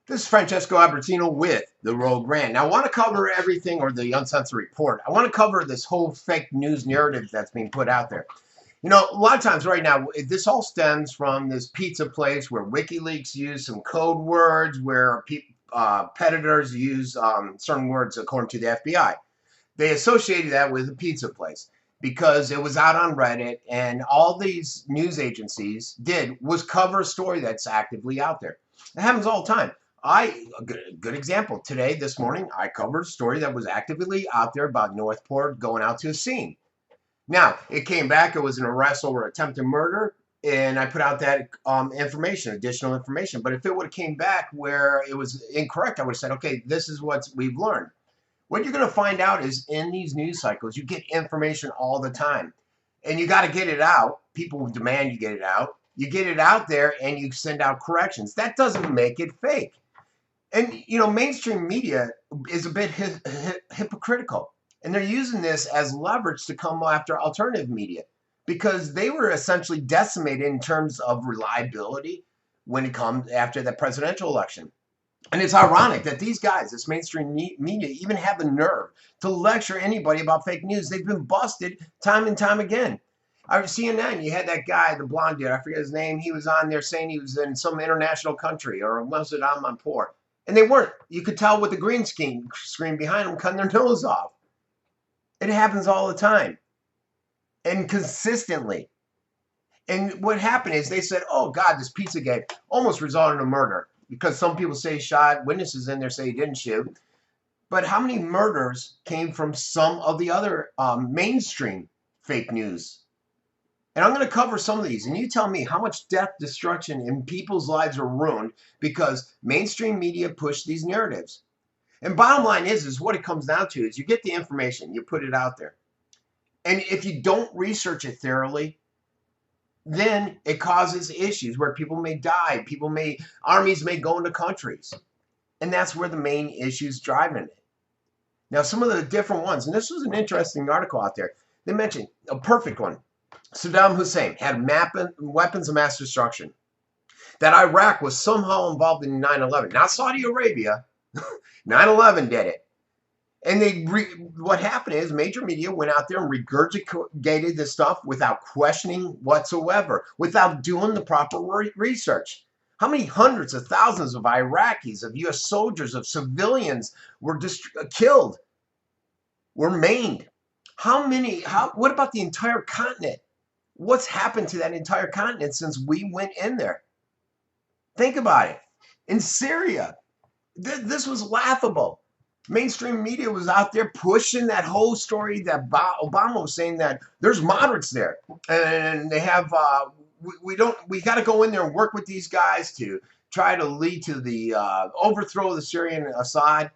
This is Francesco Abbruzzino with the Rogue Rant. Now, I want to cover everything, or the Uncensored report. I want to cover this whole fake news narrative that's being put out there. You know, a lot of times right now, this all stems from this pizza place where WikiLeaks used some code words, where predators use certain words according to the FBI. They associated that with a pizza place because it was out on Reddit, and all these news agencies did was cover a story that's actively out there. It happens all the time. A good example today, this morning, I covered a story that was actively out there about Northport going out to a scene. Now, it came back, it was an arrest over attempted murder, and I put out that information, additional information. But if it would have came back where it was incorrect, I would have said, okay, this is what we've learned. What you're going to find out is in these news cycles, you get information all the time. And you got to get it out. People demand you get it out. You get it out there and you send out corrections. That doesn't make it fake. And, you know, mainstream media is a bit hypocritical. And they're using this as leverage to come after alternative media because they were essentially decimated in terms of reliability when it comes after the presidential election. And it's ironic that these guys, this mainstream media, even have the nerve to lecture anybody about fake news. They've been busted time and time again. CNN, you had that guy, the blonde dude, I forget his name. He was on there saying he was in some international country, or was it Amanpour? And they weren't. You could tell with the green screen behind them cutting their nose off. It happens all the time and consistently. And what happened is they said, oh, God, this Pizzagate almost resulted in a murder because some people say he shot, witnesses in there say he didn't shoot. But how many murders came from some of the other mainstream fake news? And I'm going to cover some of these. And you tell me how much death, destruction, and people's lives are ruined because mainstream media push these narratives. And bottom line is what it comes down to is you get the information, you put it out there. And if you don't research it thoroughly, then it causes issues where people may die, armies may go into countries. And that's where the main issue is driving it. Now, some of the different ones, and this was an interesting article out there. They mentioned a perfect one. Saddam Hussein had weapons of mass destruction. That Iraq was somehow involved in 9/11. Not Saudi Arabia. 9/11 did it. And what happened is major media went out there and regurgitated this stuff without questioning whatsoever, without doing the proper research. How many hundreds of thousands of Iraqis, of U.S. soldiers, of civilians were killed, were maimed? What about the entire continent? What's happened to that entire continent since we went in there? Think about it. In Syria, this was laughable. Mainstream media was out there pushing that whole story that Obama was saying that there's moderates there. And they have, we got to go in there and work with these guys to try to lead to the overthrow of the Syrian Assad.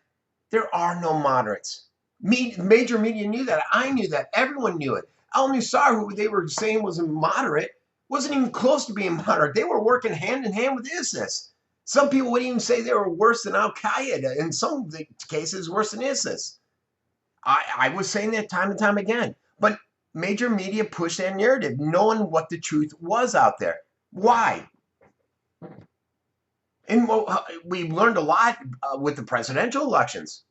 There are no moderates. Major media knew that. I knew that. Everyone knew it. Al-Nusra, who they were saying was moderate, wasn't even close to being moderate. They were working hand in hand with ISIS. Some people would even say they were worse than Al-Qaeda. In some cases, worse than ISIS. I was saying that time and time again. But major media pushed that narrative, knowing what the truth was out there. Why? And we learned a lot with the presidential elections.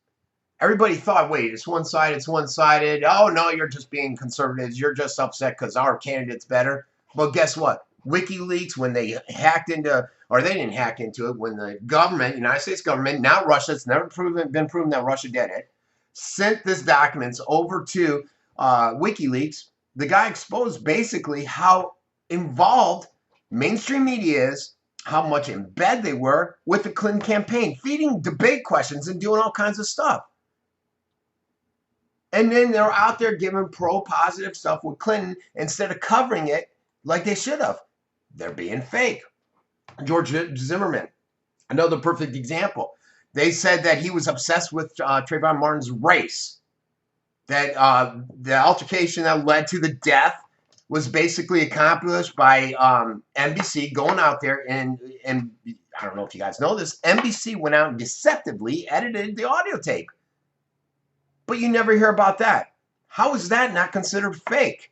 Everybody thought, wait, it's one-sided, it's one-sided. Oh, no, you're just being conservatives. You're just upset because our candidate's better. Well, guess what? WikiLeaks, when they hacked into, or they didn't hack into it, when the government, United States government, now Russia, it's never been proven that Russia did it, sent these documents over to WikiLeaks, the guy exposed basically how involved mainstream media is, how much in bed they were with the Clinton campaign, feeding debate questions and doing all kinds of stuff. And then they're out there giving pro-positive stuff with Clinton instead of covering it like they should have. They're being fake. George Zimmerman, another perfect example. They said that he was obsessed with Trayvon Martin's race. That the altercation that led to the death was basically accomplished by NBC going out there and I don't know if you guys know this, NBC went out and deceptively edited the audio tape. But you never hear about that. How is that not considered fake?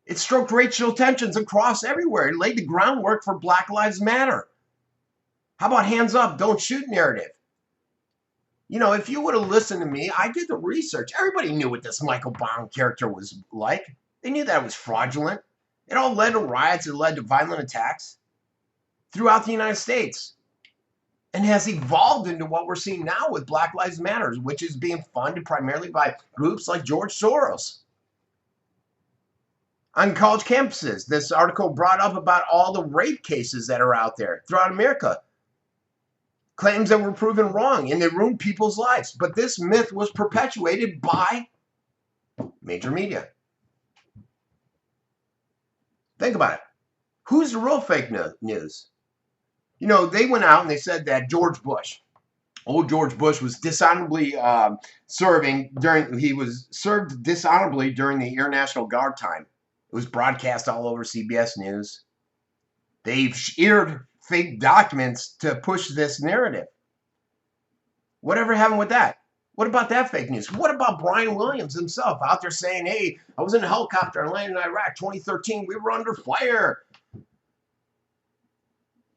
It stroked racial tensions across everywhere. It laid the groundwork for Black Lives Matter. How about hands up, don't shoot narrative? You know, if you would have listened to me, I did the research. Everybody knew what this Michael Bond character was like. They knew that it was fraudulent. It all led to riots. It led to violent attacks throughout the United States, and has evolved into what we're seeing now with Black Lives Matter, which is being funded primarily by groups like George Soros. On college campuses, this article brought up about all the rape cases that are out there throughout America. Claims that were proven wrong, and they ruined people's lives. But this myth was perpetuated by major media. Think about it. Who's the real fake news? You know, they went out and they said that George Bush, old George Bush, was dishonorably he was served dishonorably during the Air National Guard time. It was broadcast all over CBS News. They've aired fake documents to push this narrative. Whatever happened with that? What about that fake news? What about Brian Williams himself out there saying, hey, I was in a helicopter and landed in Iraq 2013. We were under fire.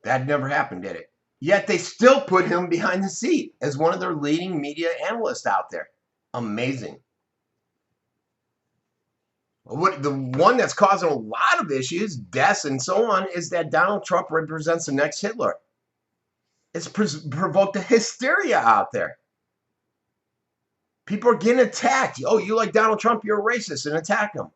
That never happened, did it? Yet they still put him behind the seat as one of their leading media analysts out there. Amazing. The one that's causing a lot of issues, deaths and so on, is that Donald Trump represents the next Hitler. It's provoked a hysteria out there. People are getting attacked. Oh, you like Donald Trump, you're a racist, and attack him.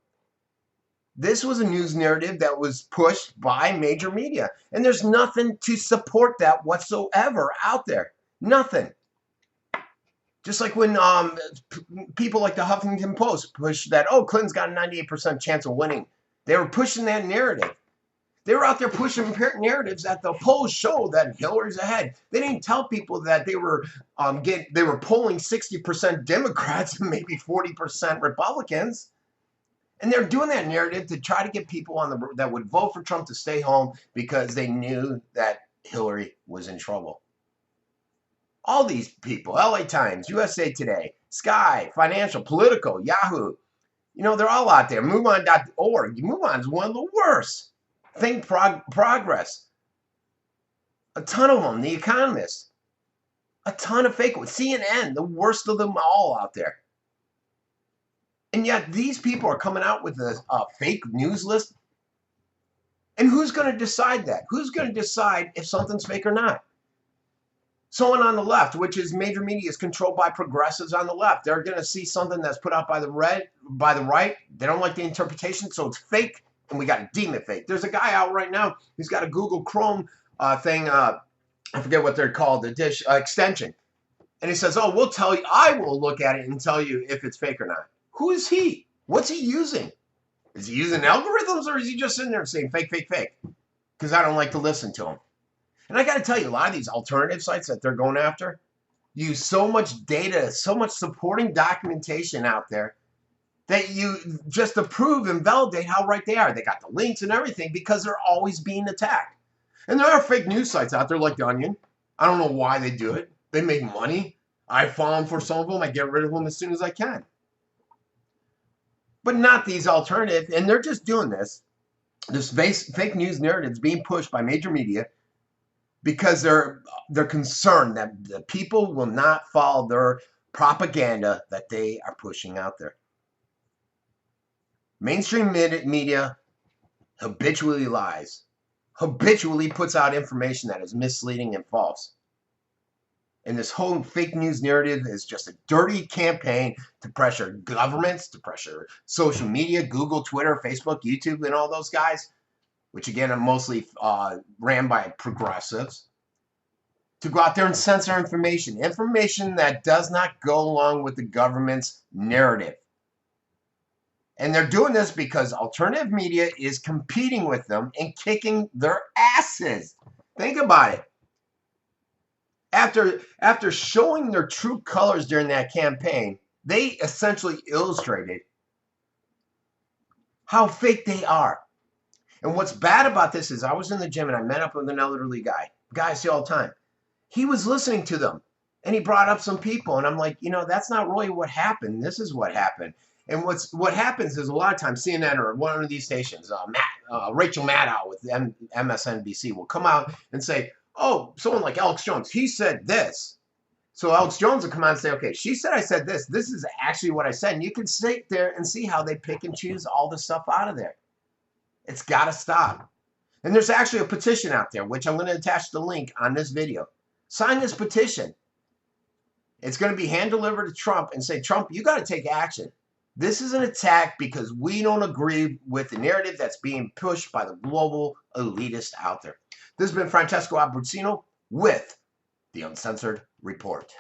This was a news narrative that was pushed by major media. And there's nothing to support that whatsoever out there. Nothing. Just like when people like the Huffington Post pushed that, oh, Clinton's got a 98% chance of winning. They were pushing that narrative. They were out there pushing narratives that the polls show that Hillary's ahead. They didn't tell people that they were polling 60% Democrats and maybe 40% Republicans. And they're doing that narrative to try to get people that would vote for Trump to stay home because they knew that Hillary was in trouble. All these people, LA Times, USA Today, Sky, Financial, Politico, Yahoo, you know, they're all out there. MoveOn.org. MoveOn's one of the worst. Think Progress. A ton of them. The Economist. A ton of fake ones. CNN, the worst of them all out there. And yet these people are coming out with a fake news list. And who's going to decide that? Who's going to decide if something's fake or not? Someone on the left, which is major media, is controlled by progressives on the left. They're going to see something that's put out by the right. They don't like the interpretation, so it's fake, and we got to deem it fake. There's a guy out right now who's got a Google Chrome thing. I forget what they're called, the dish extension. And he says, oh, we'll tell you. I will look at it and tell you if it's fake or not. Who is he? What's he using? Is he using algorithms, or is he just sitting there saying fake, fake, fake? Because I don't like to listen to him. And I got to tell you, a lot of these alternative sites that they're going after use so much data, so much supporting documentation out there that you just to prove and validate how right they are. They got the links and everything because they're always being attacked. And there are fake news sites out there like The Onion. I don't know why they do it. They make money. I fall for some of them. I get rid of them as soon as I can. But not these alternative. And they're just doing this. This fake news narrative is being pushed by major media because they're concerned that the people will not follow their propaganda that they are pushing out there. Mainstream media habitually lies, habitually puts out information that is misleading and false. And this whole fake news narrative is just a dirty campaign to pressure governments, to pressure social media, Google, Twitter, Facebook, YouTube, and all those guys, which again are mostly ran by progressives, to go out there and censor information that does not go along with the government's narrative. And they're doing this because alternative media is competing with them and kicking their asses. Think about it. After showing their true colors during that campaign, they essentially illustrated how fake they are. And what's bad about this is I was in the gym and I met up with an elderly guy I see all the time. He was listening to them and he brought up some people and I'm like, you know, that's not really what happened. This is what happened. And what happens is a lot of times CNN or one of these stations, Rachel Maddow with MSNBC will come out and say, oh, someone like Alex Jones, he said this. So Alex Jones will come on and say, okay, she said I said this. This is actually what I said. And you can sit there and see how they pick and choose all the stuff out of there. It's got to stop. And there's actually a petition out there, which I'm going to attach the link on this video. Sign this petition. It's going to be hand-delivered to Trump and say, Trump, you got to take action. This is an attack because we don't agree with the narrative that's being pushed by the global elitists out there. This has been Francesco Abbruzzino with the Uncensored Report.